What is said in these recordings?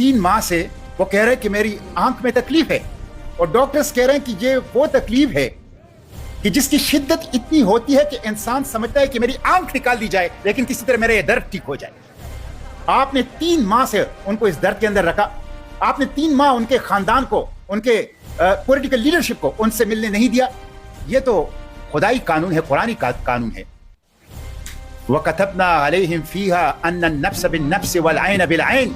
3 माह से वो कह रहे हैं कि मेरी आंख में तकलीफ है, और डॉक्टर्स कह रहे हैं कि ये वो तकलीफ है कि जिसकी शिद्दत इतनी होती है कि इंसान समझता है कि मेरी आंख निकाल दी जाए, लेकिन किसी तरह मेरा ये दर्द ठीक हो जाए। आपने 3 माह से उनको इस दर्द के अंदर रखा, आपने 3 माह उनके खानदान को, उनके पॉलिटिकल लीडरशिप को उनसे मिलने नहीं दिया। ये तो खुदाई कानून है, कुरानी कानून है। वकतबना अलैहिम फीहा अन्ना नफ्स बिन्नफ्स वल ऐन बिल ऐन,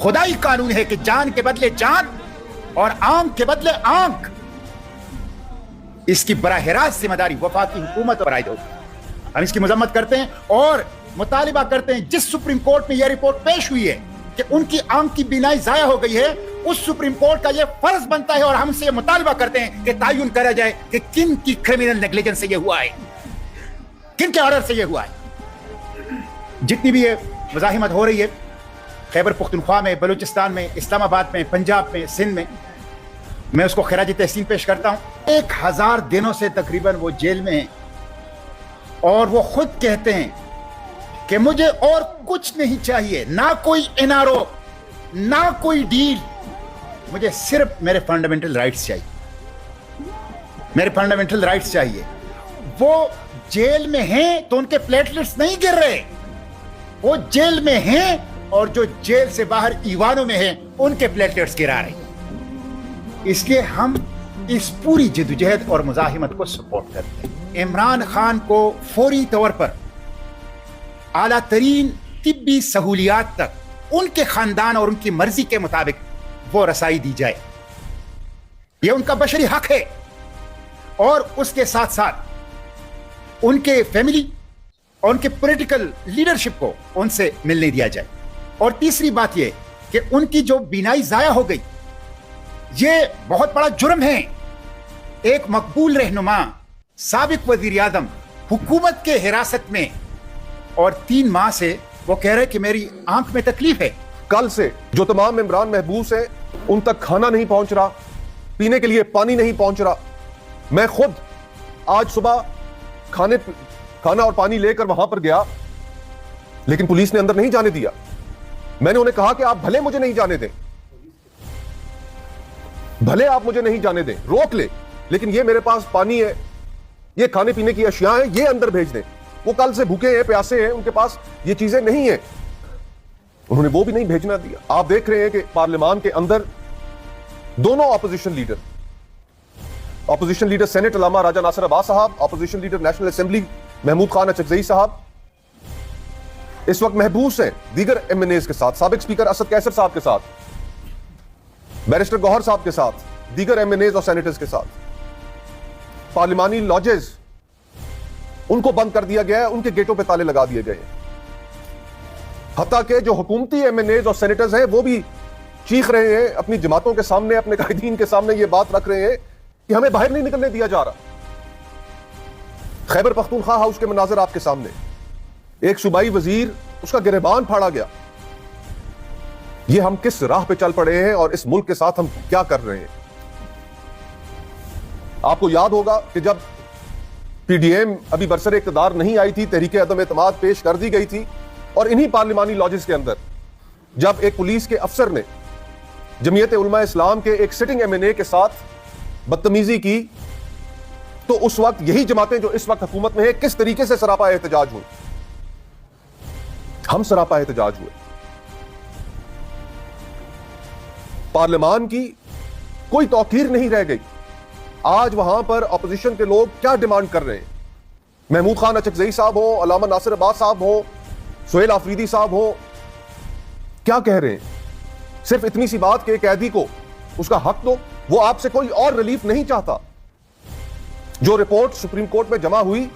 खुदाई कानून है कि जान के बदले जान और आंख के बदले आंख। इसकी बराह रास्त जिम्मेदारी वफाकी हुकूमत और आयद होगी। हम इसकी मजम्मत करते हैं और मुतालिबा करते हैं, जिस सुप्रीम कोर्ट में यह रिपोर्ट पेश हुई है कि उनकी आंख की बीनाई जाया हो गई है, उस सुप्रीम कोर्ट का यह फर्ज बनता है और हमसे यह मुतालिबा करते हैं कि तायुन करा जाए कि किन की क्रिमिनल नेग्लिजेंस से यह हुआ है, किन के ऑर्डर से यह हुआ है। जितनी भी ये मुजाहिमत हो रही है खैबर पुख्तनख्वा में, बलूचिस्तान में, इस्लामाबाद में, पंजाब में, सिंध में, मैं उसको खिराज तहसीन पेश करता हूं। 1000 दिनों से तकरीबन वो जेल में हैं और वो खुद कहते हैं कि मुझे और कुछ नहीं चाहिए, ना कोई एनआरओ, ना कोई डील, मुझे सिर्फ मेरे फंडामेंटल राइट्स चाहिए, मेरे फंडामेंटल राइट्स चाहिए। वो जेल में हैं तो उनके प्लेटलेट्स नहीं गिर रहे, वो जेल में हैं और जो जेल से बाहर ईवानों में हैं उनके प्लेटलेट्स गिरा रहे। इसलिए हम इस पूरी जद्दोजहद और मुजाहिमत को सपोर्ट करते हैं। इमरान खान को फौरी तौर पर आला तरीन तिब्बी सहूलियात तक उनके खानदान और उनकी मर्जी के मुताबिक वो रसाई दी जाए, यह उनका बशरी हक है। और उसके साथ साथ उनके फैमिली और उनके पॉलिटिकल लीडरशिप को उनसे मिलने दिया जाए। और तीसरी बात यह कि उनकी जो बीनाई जाया हो गई, ये बहुत बड़ा जुर्म है। एक मकबूल रहनुमा, साबिक वजीर आजम, हुकूमत के हिरासत में, और 3 माह से वो कह रहे हैं कि मेरी आंख में तकलीफ है। कल से जो तमाम इमरान महबूस हैं उन तक खाना नहीं पहुंच रहा, पीने के लिए पानी नहीं पहुंच रहा। मैं खुद आज सुबह खाना और पानी लेकर वहां पर गया, लेकिन पुलिस ने अंदर नहीं जाने दिया। मैंने उन्हें कहा कि आप भले मुझे नहीं जाने दें, भले आप मुझे नहीं जाने दें, रोक ले, लेकिन ये मेरे पास पानी है, ये खाने पीने की अशिया है, ये अंदर भेज दें। वो कल से भूखे हैं, प्यासे हैं, उनके पास ये चीजें नहीं है, उन्होंने वो भी नहीं भेजना दिया। आप देख रहे हैं कि पार्लियामान के अंदर दोनों opposition leader senate Allama Raja Nasir Abbas sahab, opposition leader national assembly Mahmood Khan Achakzai sahab इस वक्त महबूस हैं दीगर एमएनएज के साथ, साबिक स्पीकर असद कैसर साहब के साथ, बैरिस्टर गौहर साहब के साथ, दीगर एमएनएज और सेनेटर्स के साथ। पार्लिमानी लॉजेस उनको बंद कर दिया गया है, उनके गेटों पे ताले लगा दिए गए हैं। हत्ता के जो हुकूमती एमएनएज और सेनेटर्स हैं वो भी चीख रहे हैं, अपनी जमातों के सामने, अपने कायदीन के सामने ये बात रख रहे हैं कि हमें बाहर नहीं निकलने दिया जा रहा। खैबर पख्तूनख्वा हाउस के मनाजर आपके सामने, एक सूबाई वजीर, उसका गिरबान फाड़ा गया। ये हम किस राह पे चल पड़े हैं और इस मुल्क के साथ हम क्या कर रहे हैं। आपको याद होगा कि जब पीडीएम अभी बरसर इक़्तिदार नहीं आई थी, तहरीक अदम एतमाद पेश कर दी गई थी, और इन्हीं पार्लिमानी लॉजेस के अंदर जब एक पुलिस के अफसर ने जमीयत उलमा इस्लाम के एक सिटिंग एमएनए के साथ बदतमीजी की, तो उस वक्त यही जमातें जो इस वक्त हुकूमत में है किस तरीके से सरापा एहतजाज हुए। हम सरापा एहतजाज हुए। पार्लियामान की कोई तौकीर नहीं रह गई। आज वहां पर अपोजिशन के लोग क्या डिमांड कर रहे हैं, महमूद खान अचकजई साहब हो, अल्लामा नासिर अब्बास साहब हो, सुहेल आफरीदी साहब हो, क्या कह रहे हैं? सिर्फ इतनी सी बात कि कैदी को उसका हक दो। वो आपसे कोई और रिलीफ नहीं चाहता। जो रिपोर्ट सुप्रीम कोर्ट में जमा हुई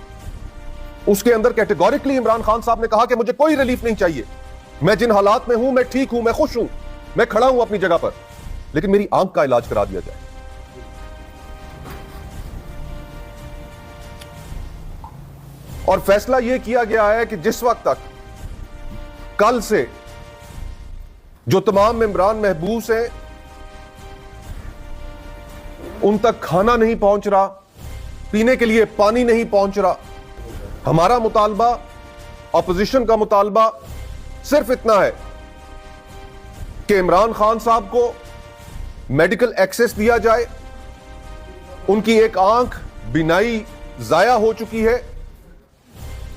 उसके अंदर कैटेगोरिकली इमरान खान साहब ने कहा कि मुझे कोई रिलीफ नहीं चाहिए, मैं जिन हालात में हूं, मैं ठीक हूं, मैं खुश हूं, मैं खड़ा हूं अपनी जगह पर, लेकिन मेरी आंख का इलाज करा दिया जाए। और फैसला यह किया गया है कि जिस वक्त तक कल से जो तमाम इमरान महबूस हैं उन तक खाना नहीं पहुंच रहा, पीने के लिए पानी नहीं पहुंच रहा, हमारा मुतालबा, अपोजिशन का मुतालबा सिर्फ इतना है کہ عمران خان صاحب کو میڈیکل ایکسس دیا جائے. ان کی ایک آنکھ بینائی ضائع ہو چکی ہے,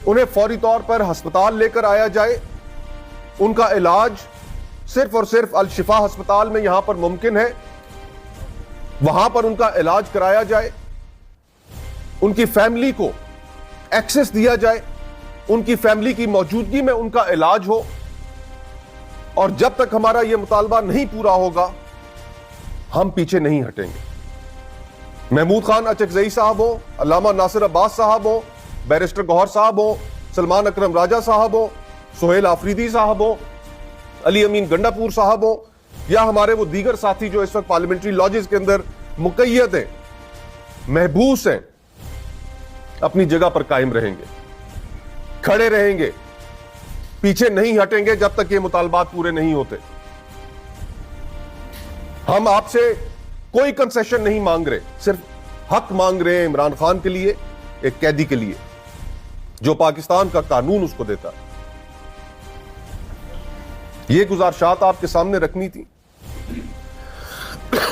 انہیں فوری طور پر ہسپتال لے کر آیا جائے. ان کا علاج صرف اور صرف الشفا ہسپتال میں یہاں پر ممکن ہے, وہاں پر ان کا علاج کرایا جائے. ان کی فیملی کو ایکسس دیا جائے, ان کی فیملی کی موجودگی میں ان کا علاج ہو. اور جب تک ہمارا یہ مطالبہ نہیں پورا ہوگا ہم پیچھے نہیں ہٹیں گے. محمود خان اچکزئی صاحب ہو, علامہ ناصر عباس صاحب ہو, بیرسٹر گوہر صاحب ہو, سلمان اکرم راجہ صاحب ہو, سہیل آفریدی صاحب ہو, علی امین گنڈاپور صاحب ہو, یا ہمارے وہ دیگر ساتھی جو اس وقت پارلیمنٹری لاجز کے اندر مقید ہیں, محبوس ہیں, اپنی جگہ پر قائم رہیں گے, کھڑے رہیں گے, پیچھے نہیں ہٹیں گے جب تک یہ مطالبات پورے نہیں ہوتے. ہم آپ سے کوئی کنسیشن نہیں مانگ رہے, صرف حق مانگ رہے ہیں عمران خان کے لیے, ایک قیدی کے لیے, جو پاکستان کا قانون اس کو دیتا ہے. یہ گزارشات آپ کے سامنے رکھنی تھی.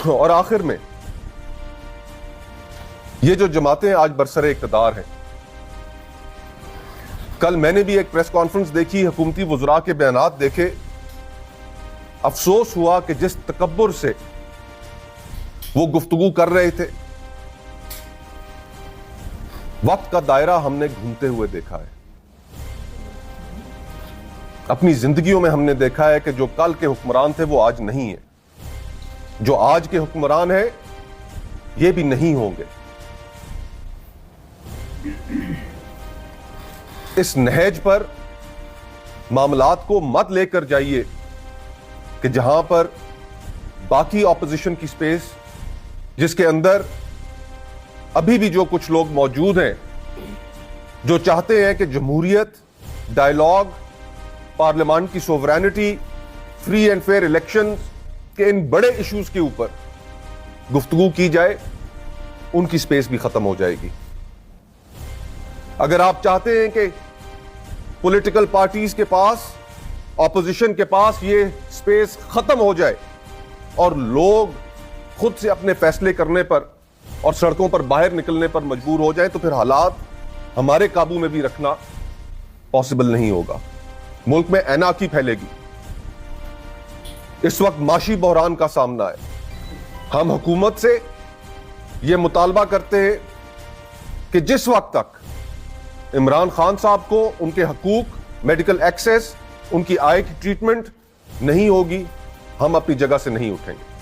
اور آخر میں یہ جو جماعتیں آج برسر اقتدار ہیں, کل میں نے بھی ایک پریس کانفرنس دیکھی, حکومتی وزراء کے بیانات دیکھے, افسوس ہوا کہ جس تکبر سے وہ گفتگو کر رہے تھے, وقت کا دائرہ ہم نے گھومتے ہوئے دیکھا ہے. اپنی زندگیوں میں ہم نے دیکھا ہے کہ جو کل کے حکمران تھے وہ آج نہیں ہے, جو آج کے حکمران ہیں یہ بھی نہیں ہوں گے. اس نہج پر معاملات کو مت لے کر جائیے کہ جہاں پر باقی اپوزیشن کی سپیس, جس کے اندر ابھی بھی جو کچھ لوگ موجود ہیں جو چاہتے ہیں کہ جمہوریت, ڈائیلاگ, پارلیمان کی sovereignty, free and fair election کے ان بڑے ایشوز کے اوپر گفتگو کی جائے, ان کی سپیس بھی ختم ہو جائے گی. اگر آپ چاہتے ہیں کہ پولیٹیکل پارٹیز کے پاس, اپوزیشن کے پاس یہ سپیس ختم ہو جائے اور لوگ خود سے اپنے فیصلے کرنے پر اور سڑکوں پر باہر نکلنے پر مجبور ہو جائیں, تو پھر حالات ہمارے قابو میں بھی رکھنا پاسبل نہیں ہوگا. ملک میں اینارکی پھیلے گی. اس وقت معاشی بحران کا سامنا ہے. ہم حکومت سے یہ مطالبہ کرتے ہیں کہ جس وقت تک عمران خان صاحب کو ان کے حقوق, میڈیکل ایکسس, ان کی آئی کی ٹریٹمنٹ نہیں ہوگی, ہم اپنی جگہ سے نہیں اٹھیں گے.